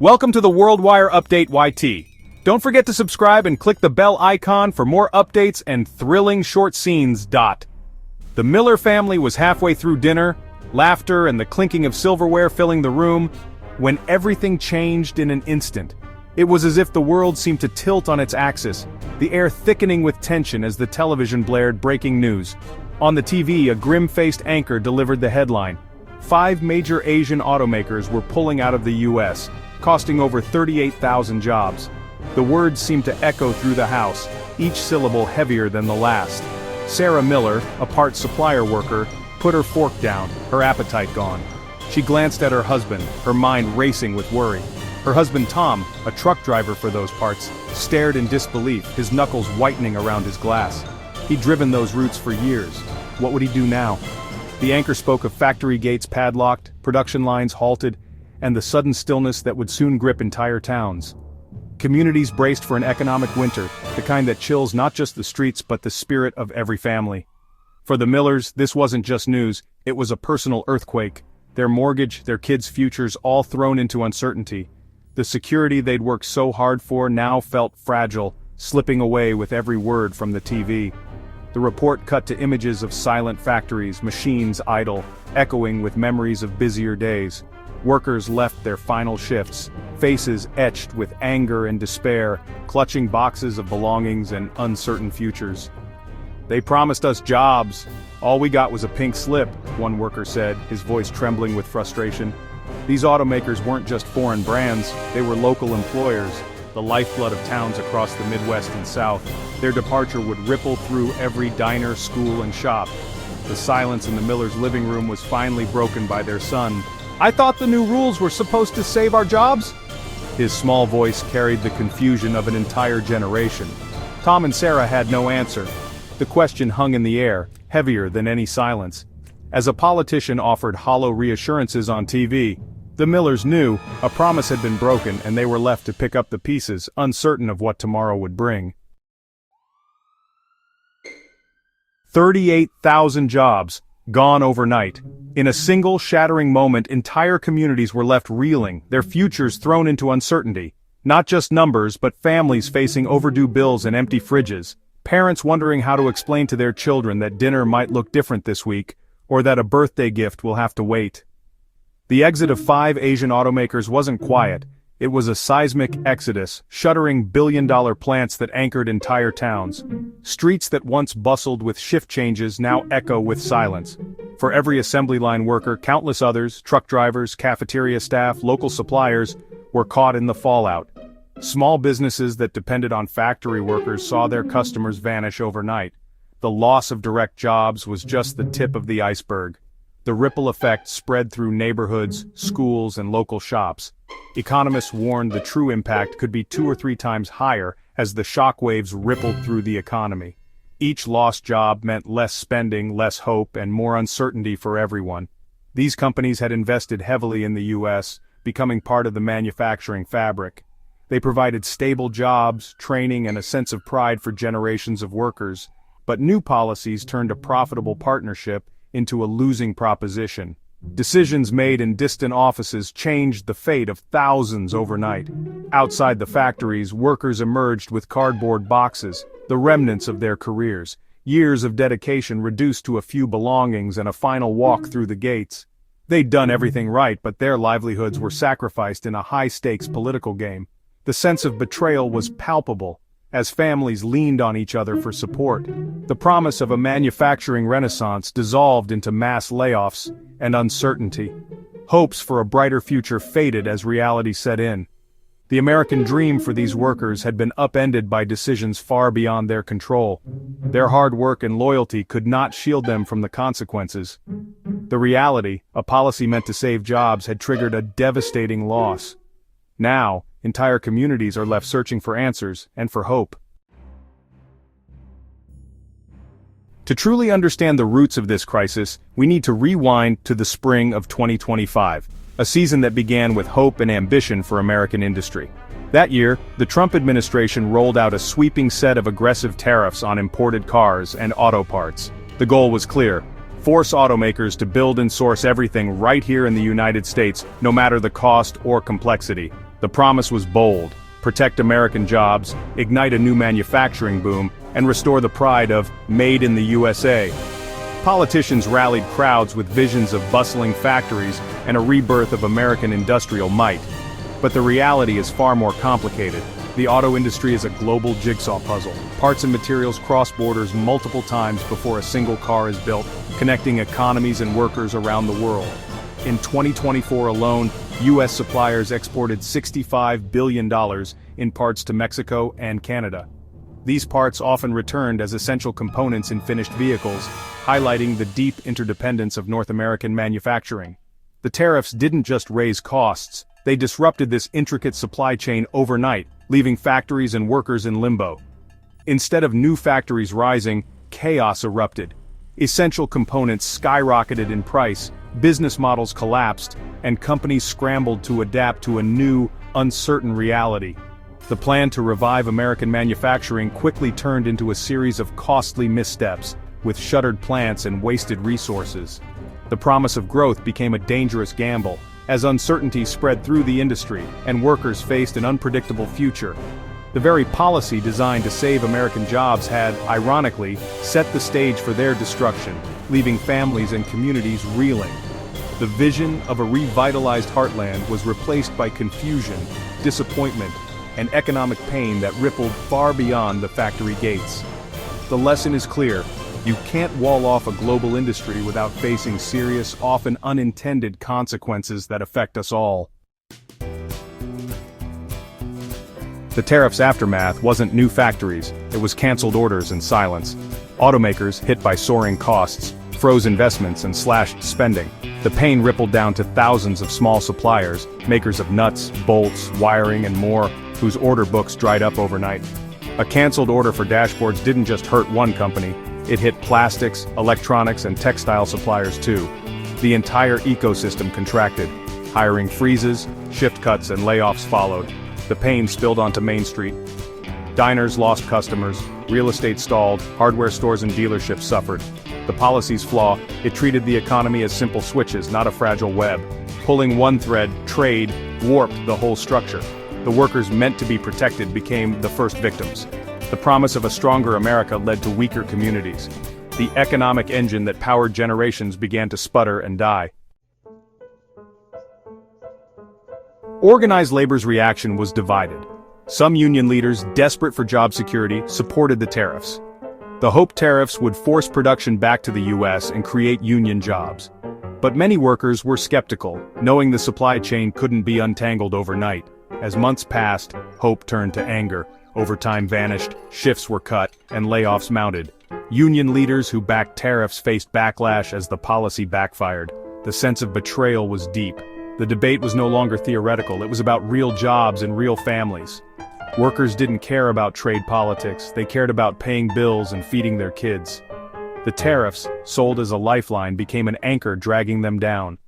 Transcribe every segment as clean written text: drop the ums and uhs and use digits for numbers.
Welcome to the WorldWire Update YT. Don't forget to subscribe and click the bell icon for more updates and thrilling short scenes. The Miller family was halfway through dinner, laughter and the clinking of silverware filling the room, when everything changed in an instant. It was as if the world seemed to tilt on its axis, the air thickening with tension as the television blared breaking news. On the TV, a grim-faced anchor delivered the headline. 5 major Asian automakers were pulling out of the U.S., costing over 38,000 jobs. The words seemed to echo through the house, each syllable heavier than the last. Sarah Miller, a parts supplier worker, put her fork down, her appetite gone. She glanced at her husband, her mind racing with worry. Her husband Tom, a truck driver for those parts, stared in disbelief, his knuckles whitening around his glass. He'd driven those routes for years. What would he do now? The anchor spoke of factory gates padlocked, production lines halted, and the sudden stillness that would soon grip entire towns. Communities braced for an economic winter, the kind that chills not just the streets but the spirit of every family. For the Millers, this wasn't just news, it was a personal earthquake. Their mortgage, their kids' futures all thrown into uncertainty. The security they'd worked so hard for now felt fragile, slipping away with every word from the TV. The report cut to images of silent factories, machines idle, echoing with memories of busier days. Workers left their final shifts, faces etched with anger and despair, clutching boxes of belongings and uncertain futures. "They promised us jobs. All we got was a pink slip," one worker said, his voice trembling with frustration. These automakers weren't just foreign brands, they were local employers, the lifeblood of towns across the Midwest and South. Their departure would ripple through every diner, school, and shop. The silence in the Millers' living room was finally broken by their son. "I thought the new rules were supposed to save our jobs?" His small voice carried the confusion of an entire generation. Tom and Sarah had no answer. The question hung in the air, heavier than any silence. As a politician offered hollow reassurances on TV, the Millers knew a promise had been broken and they were left to pick up the pieces, uncertain of what tomorrow would bring. 38,000 jobs, gone overnight. In a single shattering moment, entire communities were left reeling, their futures thrown into uncertainty. Not just numbers, but families facing overdue bills and empty fridges. Parents wondering how to explain to their children that dinner might look different this week, or that a birthday gift will have to wait. The exit of 5 Asian automakers wasn't quiet. It was a seismic exodus, shuttering billion-dollar plants that anchored entire towns. Streets that once bustled with shift changes now echo with silence. For every assembly line worker, countless others, truck drivers, cafeteria staff, local suppliers, were caught in the fallout. Small businesses that depended on factory workers saw their customers vanish overnight. The loss of direct jobs was just the tip of the iceberg. The ripple effect spread through neighborhoods, schools, and local shops. Economists warned the true impact could be 2 or 3 times higher as the shockwaves rippled through the economy. Each lost job meant less spending, less hope, and more uncertainty for everyone. These companies had invested heavily in the U.S., becoming part of the manufacturing fabric. They provided stable jobs, training, and a sense of pride for generations of workers. But new policies turned a profitable partnership into a losing proposition. Decisions made in distant offices changed the fate of thousands overnight. Outside the factories, workers emerged with cardboard boxes, the remnants of their careers, years of dedication reduced to a few belongings and a final walk through the gates. They'd done everything right, but their livelihoods were sacrificed in a high-stakes political game. The sense of betrayal was palpable, as families leaned on each other for support. The promise of a manufacturing renaissance dissolved into mass layoffs and uncertainty. Hopes for a brighter future faded as reality set in. The American dream for these workers had been upended by decisions far beyond their control. Their hard work and loyalty could not shield them from the consequences. The reality, a policy meant to save jobs, had triggered a devastating loss. Now, entire communities are left searching for answers and for hope. To truly understand the roots of this crisis, we need to rewind to the spring of 2025, a season that began with hope and ambition for American industry. That year, the Trump administration rolled out a sweeping set of aggressive tariffs on imported cars and auto parts. The goal was clear: force automakers to build and source everything right here in the United States, no matter the cost or complexity. The promise was bold: protect American jobs, ignite a new manufacturing boom, and restore the pride of "Made in the USA." Politicians rallied crowds with visions of bustling factories and a rebirth of American industrial might. But the reality is far more complicated. The auto industry is a global jigsaw puzzle. Parts and materials cross borders multiple times before a single car is built, connecting economies and workers around the world. In 2024 alone, U.S. suppliers exported $65 billion in parts to Mexico and Canada. These parts often returned as essential components in finished vehicles, highlighting the deep interdependence of North American manufacturing. The tariffs didn't just raise costs, they disrupted this intricate supply chain overnight, leaving factories and workers in limbo. Instead of new factories rising, chaos erupted. Essential components skyrocketed in price, business models collapsed, and companies scrambled to adapt to a new, uncertain reality. The plan to revive American manufacturing quickly turned into a series of costly missteps, with shuttered plants and wasted resources. The promise of growth became a dangerous gamble, as uncertainty spread through the industry and workers faced an unpredictable future. The very policy designed to save American jobs had, ironically, set the stage for their destruction, leaving families and communities reeling. The vision of a revitalized heartland was replaced by confusion, disappointment, and economic pain that rippled far beyond the factory gates. The lesson is clear: you can't wall off a global industry without facing serious, often unintended consequences that affect us all. The tariffs' aftermath wasn't new factories, it was canceled orders and silence. Automakers, hit by soaring costs, froze investments and slashed spending. The pain rippled down to thousands of small suppliers, makers of nuts, bolts, wiring and more, whose order books dried up overnight. A canceled order for dashboards didn't just hurt one company, it hit plastics, electronics and textile suppliers too. The entire ecosystem contracted. Hiring freezes, shift cuts and layoffs followed. The pain spilled onto Main Street. Diners lost customers, real estate stalled, hardware stores and dealerships suffered. The policy's flaw: it treated the economy as simple switches, not a fragile web. Pulling one thread, trade, warped the whole structure. The workers meant to be protected became the first victims. The promise of a stronger America led to weaker communities. The economic engine that powered generations began to sputter and die. Organized labor's reaction was divided. Some union leaders, desperate for job security, supported the tariffs. The hope tariffs would force production back to the U.S. and create union jobs. But many workers were skeptical, knowing the supply chain couldn't be untangled overnight. As months passed, hope turned to anger. Overtime vanished, shifts were cut, and layoffs mounted. Union leaders who backed tariffs faced backlash as the policy backfired. The sense of betrayal was deep. The debate was no longer theoretical, it was about real jobs and real families. Workers didn't care about trade politics, they cared about paying bills and feeding their kids. The tariffs, sold as a lifeline, became an anchor dragging them down.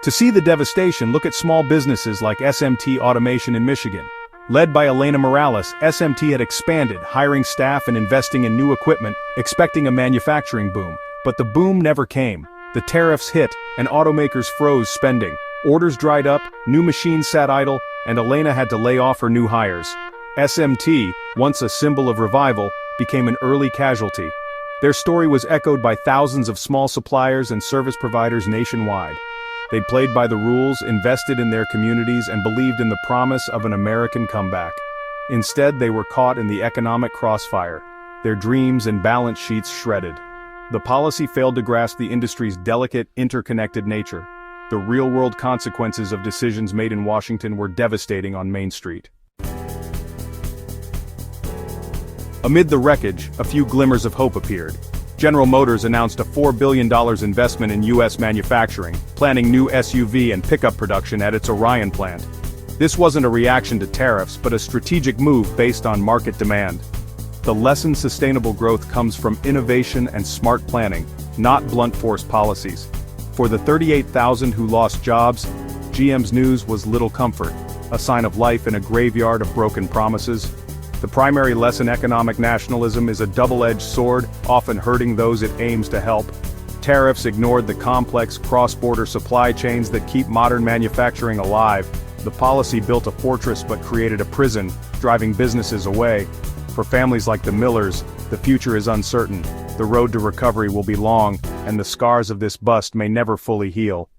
To see the devastation, look at small businesses like SMT Automation in Michigan. Led by Elena Morales, SMT had expanded, hiring staff and investing in new equipment, expecting a manufacturing boom. But the boom never came. The tariffs hit, and automakers froze spending. Orders dried up, new machines sat idle, and Elena had to lay off her new hires. SMT, once a symbol of revival, became an early casualty. Their story was echoed by thousands of small suppliers and service providers nationwide. They played by the rules, invested in their communities, and believed in the promise of an American comeback. Instead, they were caught in the economic crossfire, their dreams and balance sheets shredded. The policy failed to grasp the industry's delicate, interconnected nature. The real-world consequences of decisions made in Washington were devastating on Main Street. Amid the wreckage, a few glimmers of hope appeared. General Motors announced a $4 billion investment in U.S. manufacturing, planning new SUV and pickup production at its Orion plant. This wasn't a reaction to tariffs, but a strategic move based on market demand. The lesson: sustainable growth comes from innovation and smart planning, not blunt force policies. For the 38,000 who lost jobs, GM's news was little comfort, a sign of life in a graveyard of broken promises. The primary lesson: economic nationalism is a double-edged sword, often hurting those it aims to help. tariffs ignored the complex cross-border supply chains that keep modern manufacturing alive. The policy built a fortress but created a prison, driving businesses away. For families like the Millers, the future is uncertain. The road to recovery will be long, and the scars of this bust may never fully heal.